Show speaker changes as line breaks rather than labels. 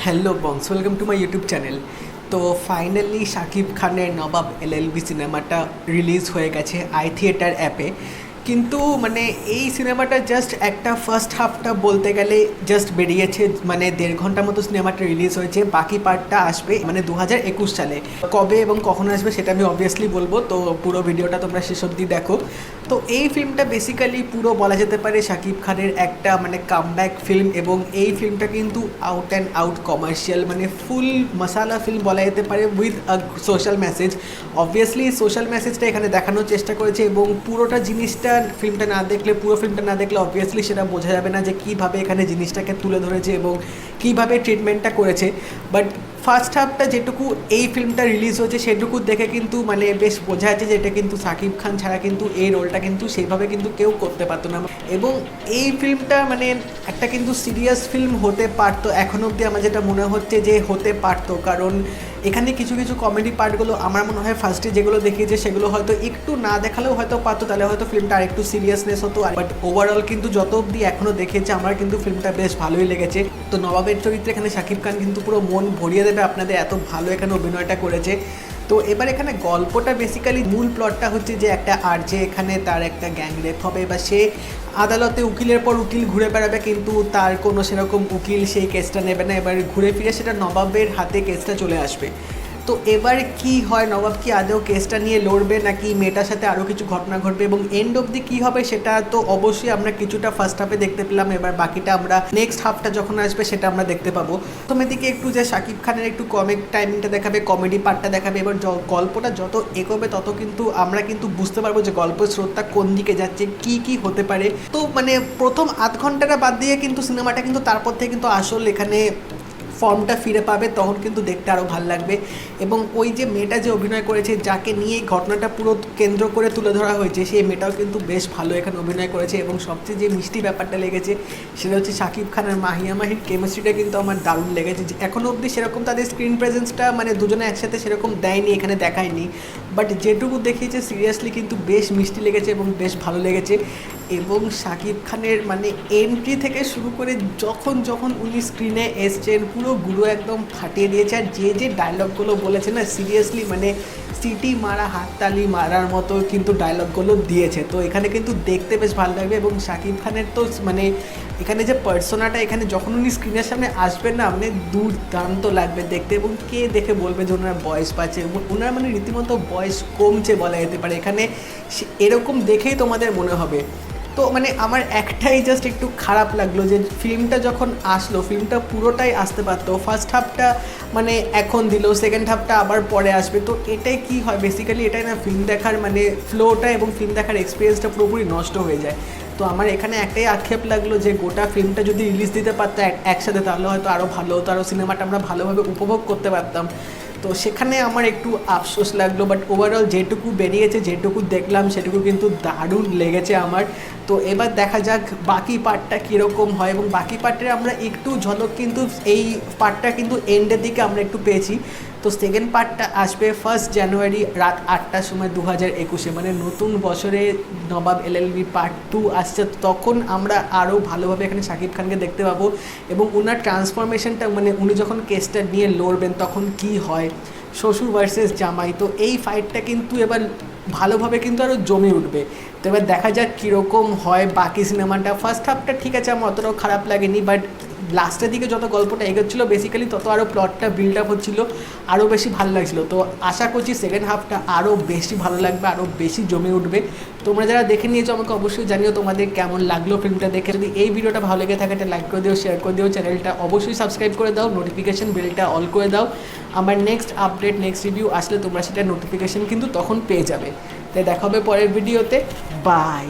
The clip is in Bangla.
হ্যালো বংস, welcome to my YouTube channel. তো ফাইনালি শাকিব খানের নবাব এলএলবি সিনেমাটা রিলিজ হয়ে গেছে আই থিয়েটার অ্যাপে। কিন্তু মানে এই সিনেমাটা জাস্ট একটা ফার্স্ট হাফটা বলতে গেলে জাস্ট বেরিয়েছে, মানে 1.5 ঘন্টা মতো সিনেমাটা রিলিজ হয়েছে। বাকি পার্টটা আসবে মানে 2021 সালে। কবে এবং কখন আসবে সেটা আমি অবভিয়াসলি বলবো, তো পুরো ভিডিওটা তোমরা শেষ অবধি দেখো। তো এই ফিল্মটা বেসিক্যালি পুরো বলা যেতে পারে শাকিব খানের একটা মানে কামব্যাক ফিল্ম, এবং এই ফিল্মটা কিন্তু আউট অ্যান্ড আউট কমার্শিয়াল, মানে ফুল মশালা ফিল্ম বলা যেতে পারে with a social message. Obviously social মেসেজটা এখানে দেখানোর চেষ্টা করেছে, এবং পুরোটা জিনিসটা ফিল্মটা না দেখলে, পুরো ফিল্মটা না দেখলে অবভিয়াসলি সেটা বোঝা যাবে না যে কীভাবে এখানে জিনিসটাকে তুলে ধরেছে এবং কীভাবে ট্রিটমেন্টটা করেছে। বাট ফার্স্ট হাফটা যেটুকু এই ফিল্মটা রিলিজ হয়েছে সেটুকু দেখে কিন্তু মানে বেশ বোঝা যাচ্ছে যে এটা কিন্তু শাকিব খান ছাড়া কিন্তু এই রোলটা কিন্তু সেইভাবে কিন্তু কেউ করতে পারতো না। এবং এই ফিল্মটা মানে একটা কিন্তু সিরিয়াস ফিল্ম হতে পারতো, এখনও অবধি আমার যেটা মনে হচ্ছে যে হতে পারতো, কারণ এখানে কিছু কিছু কমেডি পার্টগুলো আমার মনে হয় ফার্স্টে যেগুলো দেখিয়েছে সেগুলো হয়তো একটু না দেখালেও হয়তো পারতো, তাহলে হয়তো ফিল্মটা আরেকটু সিরিয়াসনেস হতো। বাট ওভারঅল কিন্তু যত অবধি এখনও দেখেছে আমার কিন্তু ফিল্মটা বেশ ভালোই লেগেছে। তো নবাবের চরিত্রে এখানে শাকিব খান কিন্তু পুরো মন ভরিয়ে দেবে আপনাদের, এত ভালো এখানে অভিনয়টা করেছে। তো এবার এখানে গল্পটা বেসিক্যালি মূল প্লটটা হচ্ছে যে একটা আরজে এখানে তার একটা গ্যাং রেপ হবে, বা সে আদালতে উকিলের পর উকিল ঘুরে বেড়াবে, কিন্তু তার কোনো সেরকম উকিল সেই কেসটা নেবে না। এবার ঘুরে ফিরে সেটা নবাবের হাতে কেসটা চলে আসবে। তো এবার কি হয়, নবাব কি আদৌ কেসটা নিয়ে লড়বে নাকি মেয়েটার সাথে আরও কিছু ঘটনা ঘটবে, এবং এন্ড অবধি কী হবে সেটা তো অবশ্যই আমরা কিছুটা ফার্স্ট হাফে দেখতে পেলাম। এবার বাকিটা আমরা নেক্সট হাফটা যখন আসবে সেটা আমরা দেখতে পাবো। প্রথমের দিকে একটু যে শাকিব খানের একটু কমিক টাইমিংটা দেখাবে, কমেডি পার্টটা দেখাবে। এবার গল্পটা যত এগোবে তত কিন্তু আমরা কিন্তু বুঝতে পারবো যে গল্পের স্রোতটা কোন দিকে যাচ্ছে, কি কি হতে পারে। তো মানে প্রথম আধ ঘন্টাটা বাদ দিয়ে কিন্তু সিনেমাটা কিন্তু তারপর থেকে কিন্তু আসল এখানে ফর্মটা ফিরে পাবে, তখন কিন্তু দেখতে আরও ভালো লাগবে। এবং ওই যে মেয়েটা যে অভিনয় করেছে, যাকে নিয়ে ঘটনাটা পুরো কেন্দ্র করে তুলে ধরা হয়েছে, সেই মেয়েটাও কিন্তু বেশ ভালো এখানে অভিনয় করেছে। এবং সবচেয়ে যে মিষ্টি ব্যাপারটা লেগেছে সেটা হচ্ছে শাকিব খান আর মাহিয়া মাহির কেমিস্ট্রিটা কিন্তু আমার দারুণ লেগেছে। এখনও অবধি সেরকম তাদের স্ক্রিন প্রেজেন্সটা মানে দুজনে একসাথে সেরকম দেয়নি, এখানে দেখায়নি, বাট যেটুকু দেখিয়েছে সিরিয়াসলি কিন্তু বেশ মিষ্টি লেগেছে এবং বেশ ভালো লেগেছে। এবং শাকিব খানের মানে এন্ট্রি থেকে শুরু করে যখন যখন উনি স্ক্রিনে এসছেন পুরো গুঁড়ো একদম ফাটিয়ে দিয়েছে। আর যে যে ডায়লগগুলো বলেছে না, সিরিয়াসলি মানে সিটি মারা হাততালি মারার মতো কিন্তু ডায়লগগুলো দিয়েছে। তো এখানে কিন্তু দেখতে বেশ ভালো লাগবে। এবং শাকিব খানের তো মানে এখানে যে পার্সোনাটা, এখানে যখন উনি স্ক্রিনের সামনে আসবেন না, মানে দুর্দান্ত লাগবে দেখতে। এবং কে দেখে বলবে যে ওনার বয়স পাচ্ছে, ওনার মানে রীতিমতো বয়স কমছে বলা যেতে পারে। এখানে এরকম দেখেই তোমাদের মনে হবে। তো মানে আমার একটাই জাস্ট একটু খারাপ লাগলো যে ফিল্মটা যখন আসলো, ফিল্মটা পুরোটাই আসতে পারতো। ফার্স্ট হাফটা মানে এখন দিল, সেকেন্ড হাফটা আবার পরে আসবে। তো এটাই কি হয় বেসিক্যালি, এটাই না ফিল্ম দেখার মানে ফ্লোটা এবং ফিল্ম দেখার এক্সপিরিয়েন্সটা পুরোপুরি নষ্ট হয়ে যায়। তো আমার এখানে একটাই আক্ষেপ লাগলো যে গোটা ফিল্মটা যদি রিলিজ দিতে পারতো একসাথে, তাহলে হয়তো আরও ভালো হতো, আরও সিনেমাটা আমরা ভালোভাবে উপভোগ করতে পারতাম। তো সেখানে আমার একটু আফসোস লাগলো। বাট ওভারঅল যেটুকু বেরিয়েছে, যেটুকু দেখলাম সেটুকু কিন্তু দারুণ লেগেছে আমার। তো এবার দেখা যাক বাকি পার্টটা কীরকম হয়। এবং বাকি পার্টের আমরা একটু ঝলক কিন্তু এই পার্টটা কিন্তু এন্ডের দিকে আমরা একটু পেয়েছি। তো সেকেন্ড পার্টটা আসবে 1 জানুয়ারি রাত 8টার সময় 2021-এ, মানে নতুন বছরে নবাব এলএলবি পার্ট 2 আসছে। তখন আমরা আরও ভালোভাবে এখানে শাকিব খানকে দেখতে পাবো, এবং ওনার ট্রান্সফরমেশনটা মানে উনি যখন কেসটা নিয়ে লড়বেন তখন কি হয়, শ্বশুর ভার্সেস জামাই। তো এই ফাইটটা কিন্তু এবার ভালোভাবে কিন্তু আরও জমে উঠবে। তো এবার দেখা যাক কীরকম হয় বাকি সিনেমাটা। ফার্স্ট হাফটা ঠিক আছে, আমার অতটাও খারাপ লাগেনি, বাট লাস্টের দিকে যত গল্পটা এগোচ্ছিলো বেসিক্যালি তত আরও প্লটটা বিল্ড আপ হচ্ছিলো, আরও বেশি ভালো লাগছিলো। তো আশা করছি সেকেন্ড হাফটা আরও বেশি ভালো লাগবে, আরও বেশি জমে উঠবে। তোমরা যারা দেখে নিয়েছো আমাকে অবশ্যই জানিও তোমাদের কেমন লাগলো ফিল্মটা দেখে। যদি এই ভিডিওটা ভালো লেগে থাকে একটা লাইক করে দিও, শেয়ার করে দিও, চ্যানেলটা অবশ্যই সাবস্ক্রাইব করে দাও, নোটিফিকেশন বেলটা অল করে দাও। আমার নেক্সট আপডেট, নেক্সট রিভিউ আসলে তোমরা সেটা নোটিফিকেশন কিন্তু তখন পেয়ে যাবে। তাই দেখা হবে পরের ভিডিওতে। বাই।